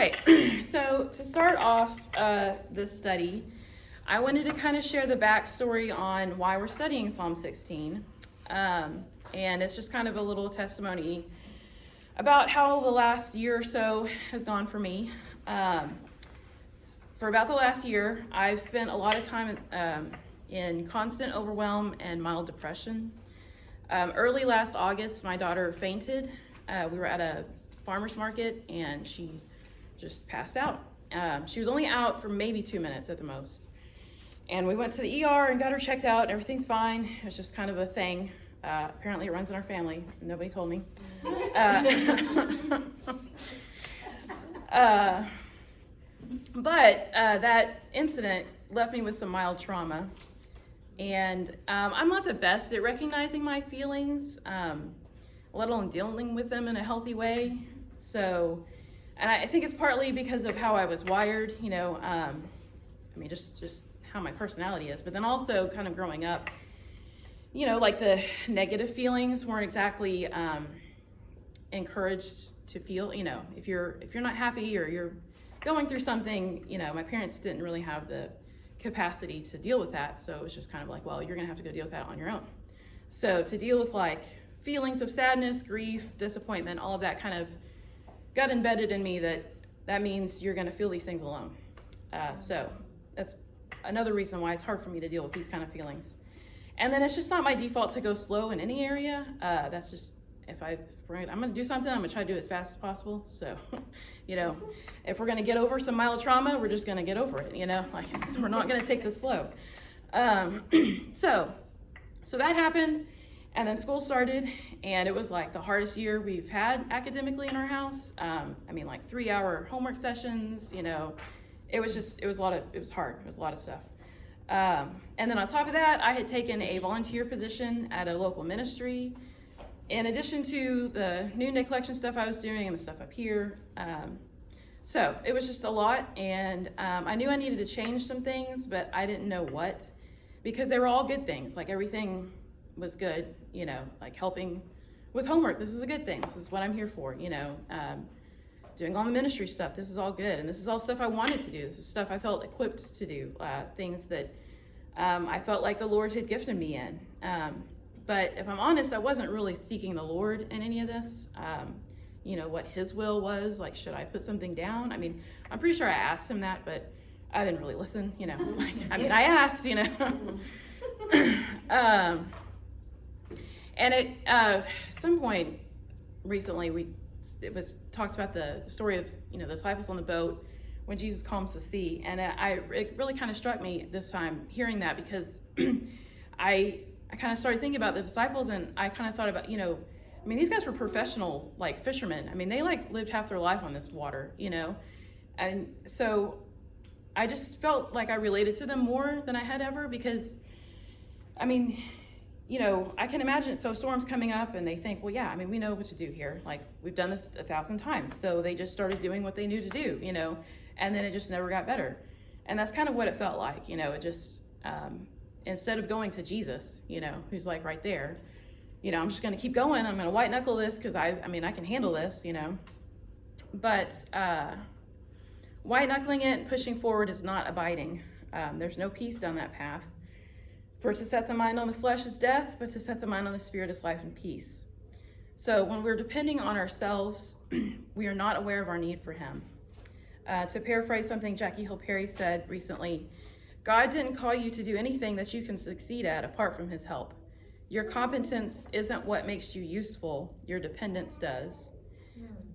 Okay, so to start off this study, I wanted to kind of share the backstory on why we're studying Psalm 16. And it's just kind of a little testimony about how the last year or so has gone for me. For about the last year, I've spent a lot of time in constant overwhelm and mild depression. Early last August, my daughter fainted. We were at a farmer's market and she just passed out. She was only out for maybe 2 minutes at the most. And we went to the ER and got her checked out and everything's fine. It's just kind of a thing. Apparently it runs in our family. Nobody told me. But that incident left me with some mild trauma. And I'm not the best at recognizing my feelings, let alone dealing with them in a healthy way. So, and I think it's partly because of how I was wired, just how my personality is. But then also kind of growing up, like the negative feelings weren't exactly encouraged to feel. If you're not happy or you're going through something, my parents didn't really have the capacity to deal with that. So it was just kind of like, well, you're gonna have to go deal with that on your own. So to deal with like feelings of sadness, grief, disappointment, all of that kind of got embedded in me that means you're gonna feel these things alone. So that's another reason why it's hard for me to deal with these kind of feelings. And then it's just not my default to go slow in any area. That's just, I'm gonna do something, I'm gonna try to do it as fast as possible. So, if we're gonna get over some mild trauma, we're just gonna get over it, we're not gonna take this slow. So that happened, and then school started, and it was like the hardest year we've had academically in our house. 3-hour homework sessions, it was hard, it was a lot of stuff. And then on top of that, I had taken a volunteer position at a local ministry, in addition to the new Nick collection stuff I was doing and the stuff up here. So it was just a lot, and I knew I needed to change some things, but I didn't know what, because they were all good things. Like everything was good, like helping with homework. This is a good thing. This is what I'm here for, doing all the ministry stuff. This is all good. And this is all stuff I wanted to do. This is stuff I felt equipped to do, things that I felt like the Lord had gifted me in. But if I'm honest, I wasn't really seeking the Lord in any of this. What his will was, like, should I put something down? I'm pretty sure I asked him that, but I didn't really listen, It's like, I asked, And at some point recently, it was talked about the story of, the disciples on the boat when Jesus calms the sea. And it really kind of struck me this time hearing that, because I kind of started thinking about the disciples, and I kind of thought about, these guys were professional, like, fishermen. They lived half their life on this water, and so I just felt like I related to them more than I had ever, because I can imagine, so storms coming up and they think, well, yeah, we know what to do here. Like, we've done this 1,000 times. So they just started doing what they knew to do, and then it just never got better. And that's kind of what it felt like, it just, instead of going to Jesus, who's like right there, I'm just going to keep going. I'm going to white knuckle this because I can handle this, But white knuckling it and pushing forward is not abiding. There's no peace down that path. For to set the mind on the flesh is death, but to set the mind on the spirit is life and peace. So when we're depending on ourselves, we are not aware of our need for him. To paraphrase something Jackie Hill Perry said recently, God didn't call you to do anything that you can succeed at apart from his help. Your competence isn't what makes you useful, your dependence does.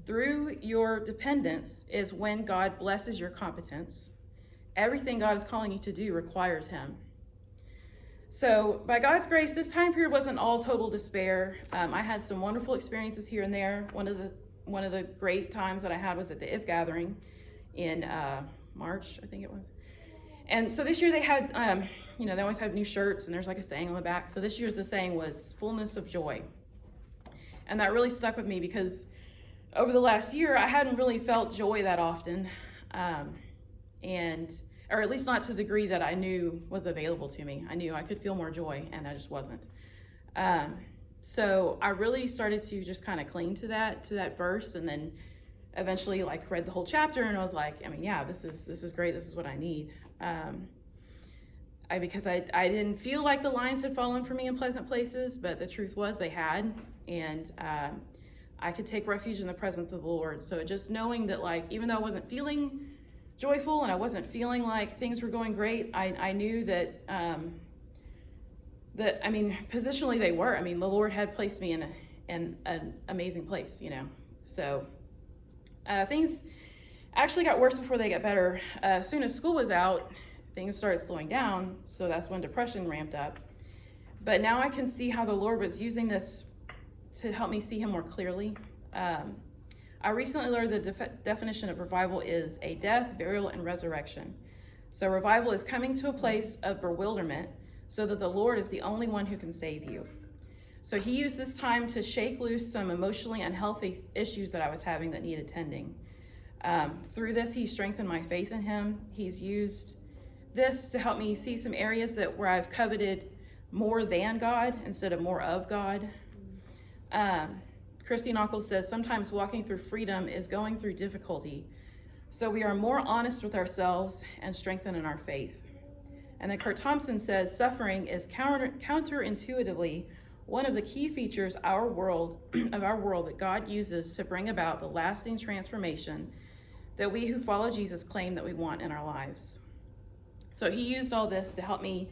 Through your dependence is when God blesses your competence. Everything God is calling you to do requires him. So by God's grace, this time period wasn't all total despair. I had some wonderful experiences here and there. One of the great times that I had was at the IF gathering in March, I think it was. And so this year they had, they always have new shirts, and there's like a saying on the back. So this year's the saying was fullness of joy. And that really stuck with me, because over the last year, I hadn't really felt joy that often. Or at least not to the degree that I knew was available to me. I knew I could feel more joy, and I just wasn't. So I really started to just kind of cling to that verse, and then eventually like read the whole chapter and I was like, I mean, yeah, this is great. This is what I need. Because I didn't feel like the lines had fallen for me in pleasant places, but the truth was they had, and I could take refuge in the presence of the Lord. So just knowing that, like, even though I wasn't feeling joyful and I wasn't feeling like things were going great, I knew that I mean, positionally they were. I mean, the Lord had placed me in an amazing place, you know. So things actually got worse before they got better. As soon as school was out, things started slowing down, so that's when depression ramped up. But now I can see how the Lord was using this to help me see him more clearly. I recently learned the definition of revival is a death, burial, and resurrection. So revival is coming to a place of bewilderment so that the Lord is the only one who can save you. So he used this time to shake loose some emotionally unhealthy issues that I was having that needed tending. Through this, he strengthened my faith in him. He's used this to help me see some areas where I've coveted more than God instead of more of God. Christy Knuckles says, sometimes walking through freedom is going through difficulty, so we are more honest with ourselves and strengthened in our faith. And then Kurt Thompson says, suffering is counterintuitively one of the key features of our world that God uses to bring about the lasting transformation that we who follow Jesus claim that we want in our lives. So he used all this to help me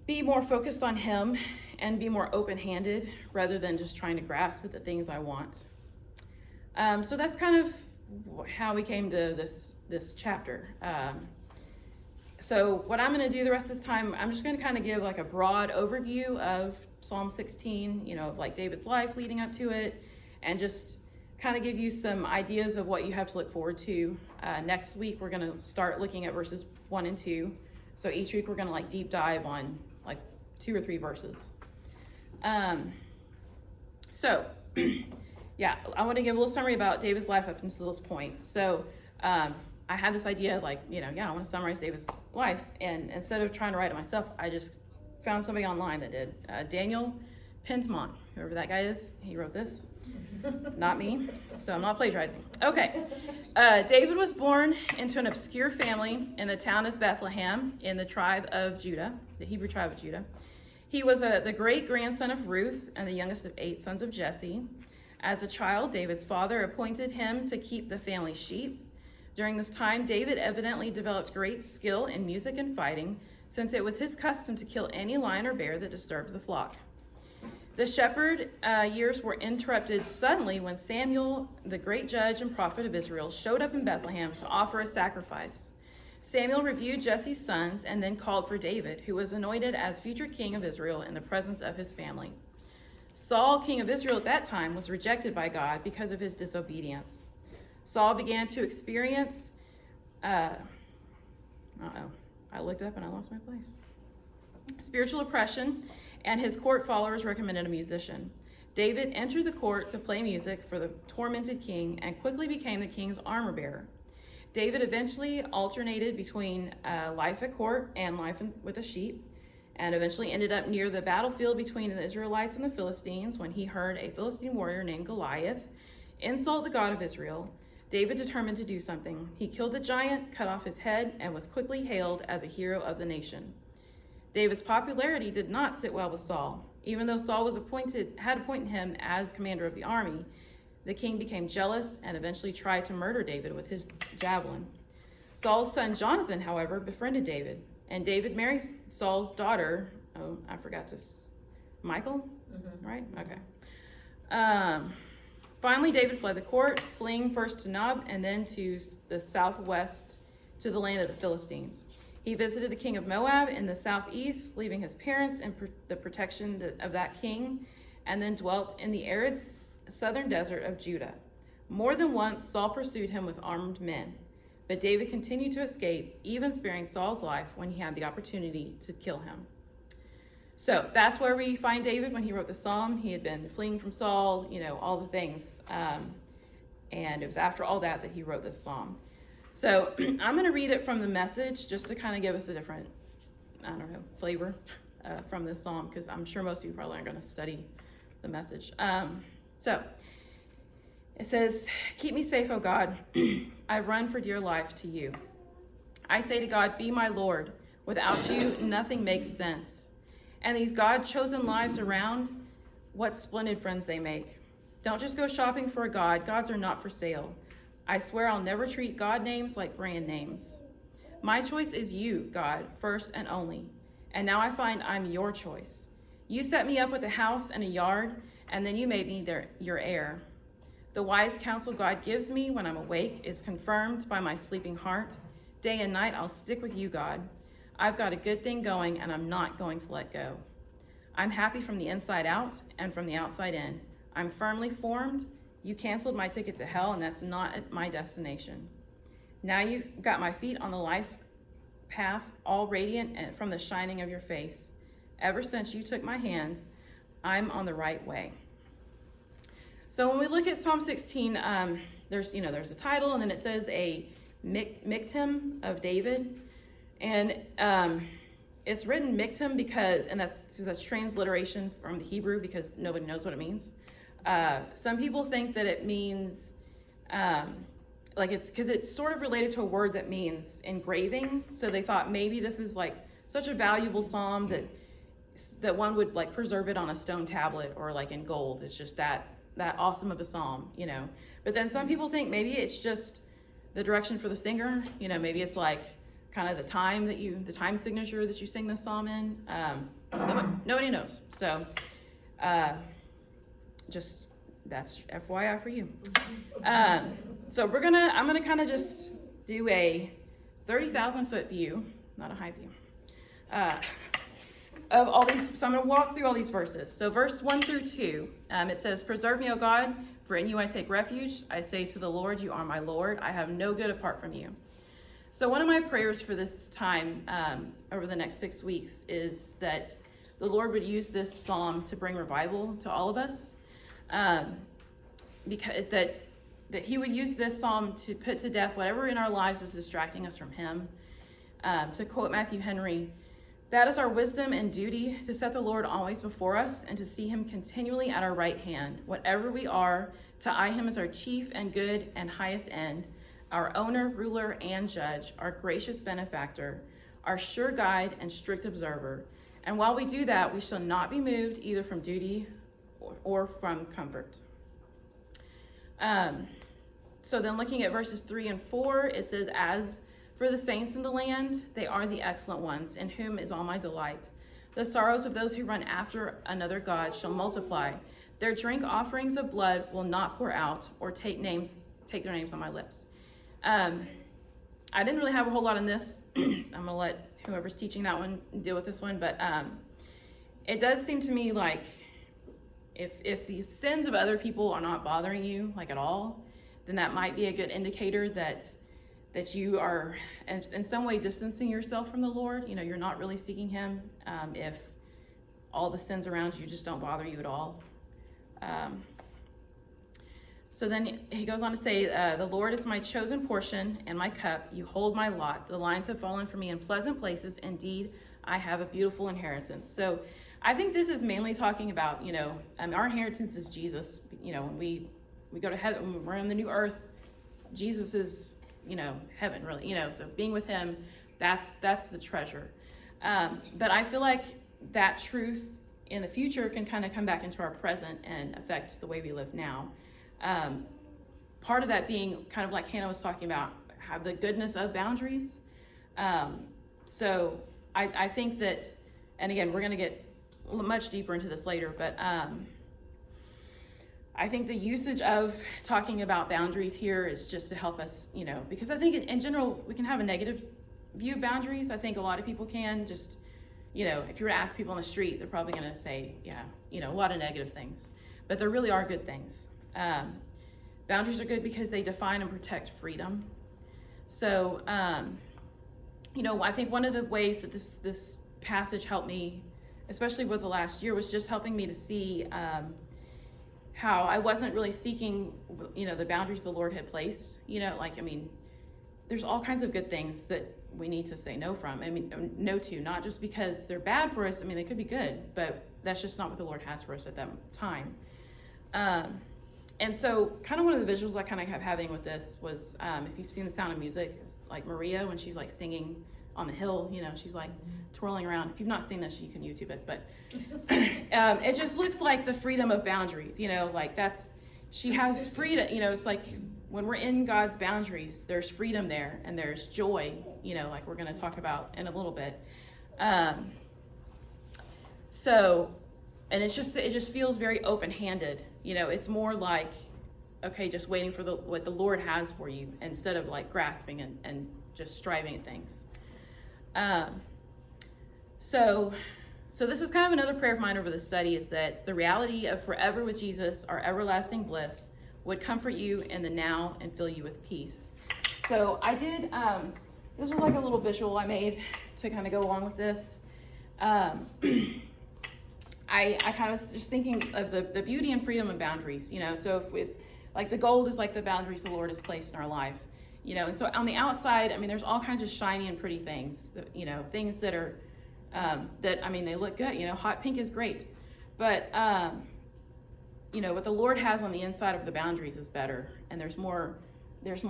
be more focused on him and be more open-handed rather than just trying to grasp at the things I want. So that's kind of how we came to this chapter. So what I'm going to do the rest of this time, I'm just going to kind of give like a broad overview of Psalm 16, you know, like David's life leading up to it, and just kind of give you some ideas of what you have to look forward to. Next week, we're going to start looking at verses 1 and 2. So each week we're going to like deep dive on like 2 or 3 verses. Yeah, I want to give a little summary about David's life up until this point. So I had this idea like, you know, I want to summarize David's life. And instead of trying to write it myself, I just found somebody online that did. Daniel Pentamon, whoever that guy is, he wrote this. Not me, so I'm not plagiarizing. Okay. David was born into an obscure family in the town of Bethlehem in the tribe of Judah, the Hebrew tribe of Judah. He was the great-grandson of Ruth and the youngest of 8 sons of Jesse. As a child, David's father appointed him to keep the family sheep. During this time, David evidently developed great skill in music and fighting, since it was his custom to kill any lion or bear that disturbed the flock. The shepherd years were interrupted suddenly when Samuel, the great judge and prophet of Israel, showed up in Bethlehem to offer a sacrifice. Samuel reviewed Jesse's sons and then called for David, who was anointed as future king of Israel in the presence of his family. Saul, king of Israel at that time, was rejected by God because of his disobedience. Saul began to experience, I looked up and I lost my place. Spiritual oppression, and his court followers recommended a musician. David entered the court to play music for the tormented king and quickly became the king's armor bearer. David eventually alternated between life at court and life with the sheep, and eventually ended up near the battlefield between the Israelites and the Philistines when he heard a Philistine warrior named Goliath insult the God of Israel. David determined to do something. He killed the giant, cut off his head, and was quickly hailed as a hero of the nation. David's popularity did not sit well with Saul. Even though Saul had appointed him as commander of the army, the king became jealous and eventually tried to murder David with his javelin. Saul's son Jonathan, however, befriended David, and David married Saul's daughter. Michael? Mm-hmm. Right? Okay. Finally, David fled the court, fleeing first to Nob and then to the southwest to the land of the Philistines. He visited the king of Moab in the southeast, leaving his parents in the protection of that king, and then dwelt in the arid southern desert of Judah. More than once, Saul pursued him with armed men, but David continued to escape, even sparing Saul's life when he had the opportunity to kill him. So that's where we find David when he wrote the psalm. He had been fleeing from Saul, all the things. And it was after all that he wrote this psalm. So I'm going to read it from the Message just to kind of give us a different, flavor from this psalm, because I'm sure most of you probably aren't going to study the Message. So It says, keep me safe, O God. I run for dear life to you. I say to God, be my Lord. Without you, nothing makes sense. And these God-chosen lives around, what splendid friends they make. Don't just go shopping for a God. Gods are not for sale. I swear I'll never treat God names like brand names. My choice is you, God, first and only. And now I find I'm your choice. You set me up with a house and a yard, and then you made me your heir. The wise counsel God gives me when I'm awake is confirmed by my sleeping heart. Day and night I'll stick with you, God. I've got a good thing going, and I'm not going to let go. I'm happy from the inside out and from the outside in. I'm firmly formed. You canceled my ticket to hell, and that's not my destination. Now you've got my feet on the life path, all radiant and from the shining of your face. Ever since you took my hand, I'm on the right way. So when we look at Psalm 16, there's a title, and then it says a Miktam of David. And it's written Miktam because that's transliteration from the Hebrew because nobody knows what it means. Some people think that it means, it's because it's sort of related to a word that means engraving. So they thought maybe this is like such a valuable psalm that one would like preserve it on a stone tablet or like in gold. It's just that awesome of a psalm, But then some people think maybe it's just the direction for the singer. Maybe it's like kind of the time signature that you sing this psalm in. Nobody knows. So just that's FYI for you. So I'm gonna kind of just do a 30,000 foot view, not a high view, of all these. So I'm gonna walk through all these verses. So verse 1 through 2, it says, "Preserve me, O God, for in you I take refuge. I say to the Lord, you are my Lord. I have no good apart from you." So one of my prayers for this time over the next 6 weeks is that the Lord would use this psalm to bring revival to all of us. Because that he would use this psalm to put to death whatever in our lives is distracting us from him. To quote Matthew Henry, "That is our wisdom and duty, to set the Lord always before us and to see him continually at our right hand. Whatever we are, to eye him as our chief and good and highest end, our owner, ruler, and judge, our gracious benefactor, our sure guide and strict observer. And while we do that, we shall not be moved either from duty or from comfort." So then looking at verses 3 and 4, it says, "As for the saints in the land, they are the excellent ones, in whom is all my delight. The sorrows of those who run after another god shall multiply. Their drink offerings of blood will not pour out, or take their names on my lips." I didn't really have a whole lot in this. So I'm going to let whoever's teaching that one deal with this one. But it does seem to me like if the sins of other people are not bothering you like at all, then that might be a good indicator that you are in some way distancing yourself from the Lord. You're not really seeking him if all the sins around you just don't bother you at all. So then he goes on to say, "The Lord is my chosen portion and my cup. You hold my lot. The lines have fallen for me in pleasant places. Indeed, I have a beautiful inheritance." So I think this is mainly talking about, our inheritance is Jesus. When we go to heaven, when we're on the new earth, Jesus is, heaven really, so being with him, that's the treasure. But I feel like that truth in the future can kind of come back into our present and affect the way we live now. Part of that being kind of like Hannah was talking about, have the goodness of boundaries. So I think that, and again, we're going to get much deeper into this later, but I think the usage of talking about boundaries here is just to help us, because I think in general, we can have a negative view of boundaries. I think a lot of people can just, if you were to ask people on the street, they're probably going to say, a lot of negative things, but there really are good things. Boundaries are good because they define and protect freedom. So, I think one of the ways that this passage helped me, especially with the last year, was just helping me to see how I wasn't really seeking, the boundaries the Lord had placed. There's all kinds of good things that we need to say no to, not just because they're bad for us. They could be good, but that's just not what the Lord has for us at that time. And so kind of one of the visuals I kind of kept having with this was, if you've seen The Sound of Music, it's like Maria when she's like singing on the hill, she's like twirling around. If you've not seen this, you can YouTube it, but it just looks like the freedom of boundaries, like she has freedom, it's like when we're in God's boundaries, there's freedom there and there's joy, like we're going to talk about in a little bit. And it just feels very open-handed, it's more like, okay, just waiting for what the Lord has for you instead of like grasping and just striving at things. So this is kind of another prayer of mine over the study, is that the reality of forever with Jesus, our everlasting bliss, would comfort you in the now and fill you with peace. So I did, this was like a little visual I made to kind of go along with this. I kind of was just thinking of the beauty and freedom and boundaries, so if like the gold is like the boundaries the Lord has placed in our life, and so on the outside, there's all kinds of shiny and pretty things, things that are, they look good, hot pink is great, but, what the Lord has on the inside of the boundaries is better, and there's more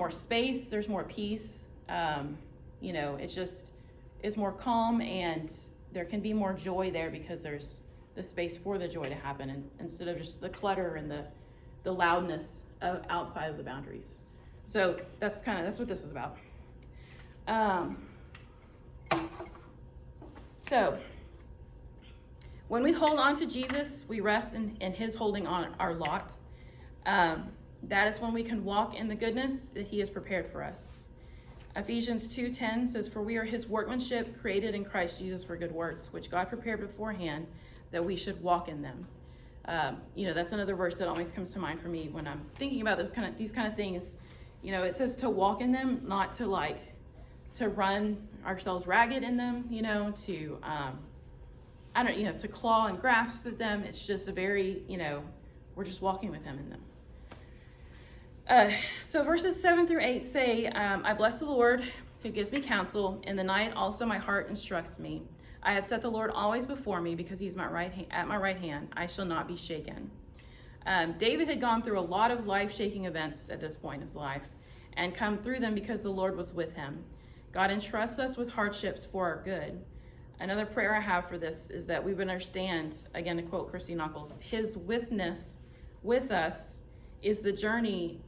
space, there's more peace, it's more calm, and there can be more joy there because there's the space for the joy to happen, and instead of just the clutter and the loudness of outside of the boundaries. So that's what this is about. So when we hold on to Jesus, we rest in his holding on our lot. That is when we can walk in the goodness that he has prepared for us. Ephesians 2:10 says, "For we are his workmanship, created in Christ Jesus for good works, which God prepared beforehand that we should walk in them." That's another verse that always comes to mind for me when I'm thinking about these kind of things. It says to walk in them, not to run ourselves ragged in them, to claw and grasp at them. It's just a very, we're just walking with him in them. So verses 7-8 say, "I bless the Lord who gives me counsel. In the night also my heart instructs me. I have set the Lord always before me, because he's at my right hand. I shall not be shaken." David had gone through a lot of life-shaking events at this point in his life and come through them because the Lord was with him. God entrusts us with hardships for our good. Another prayer I have for this is that we would understand, again to quote Christy Knuckles, his witness with us is the journey,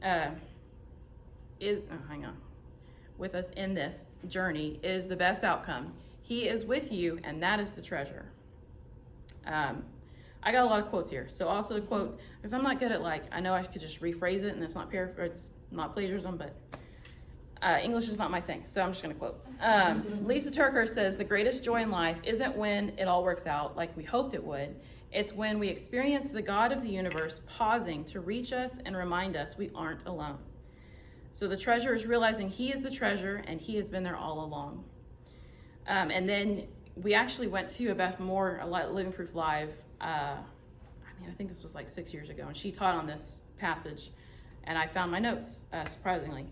with us in this journey is the best outcome. He is with you, and that is the treasure. I got a lot of quotes here. So also a quote, because I'm not good at I know I could just rephrase it and it's not plagiarism, but English is not my thing. So I'm just going to quote. Lisa Turker says, "The greatest joy in life isn't when it all works out like we hoped it would. It's when we experience the God of the universe pausing to reach us and remind us we aren't alone. So the treasure is realizing he is the treasure and he has been there all along." And then we actually went to a Beth Moore, Living Proof Live. I think this was 6 years ago, and she taught on this passage, and I found my notes, surprisingly.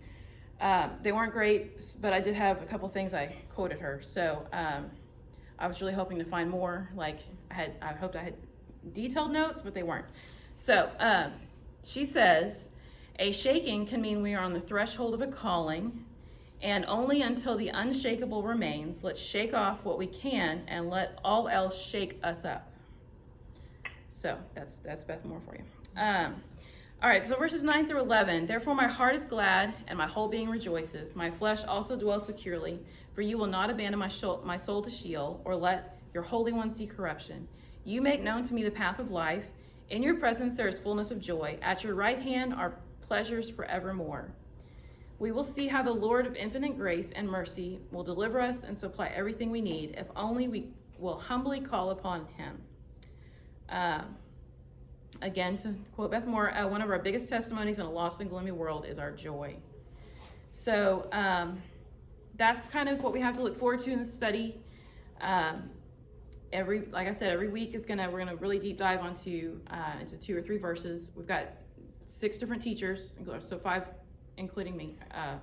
They weren't great, but I did have a couple things I quoted her. So I was really hoping to find more. I hoped I had detailed notes, but they weren't. So she says, "A shaking can mean we are on the threshold of a calling, and only until the unshakable remains, let's shake off what we can and let all else shake us up." So that's Beth Moore for you. All right, so verses 9-11, "Therefore my heart is glad and my whole being rejoices. My flesh also dwells securely, for you will not abandon my soul to Sheol, or let your Holy One see corruption. You make known to me the path of life. In your presence there is fullness of joy. At your right hand are pleasures forevermore. We will see how the Lord of infinite grace and mercy will deliver us and supply everything we need, if only we will humbly call upon him." Again, to quote Beth Moore, "One of our biggest testimonies in a lost and gloomy world is our joy." So that's kind of what we have to look forward to in the study. Like I said, every week we're gonna really deep dive into 2 or 3 verses. We've got 6 different teachers, so 5 including me,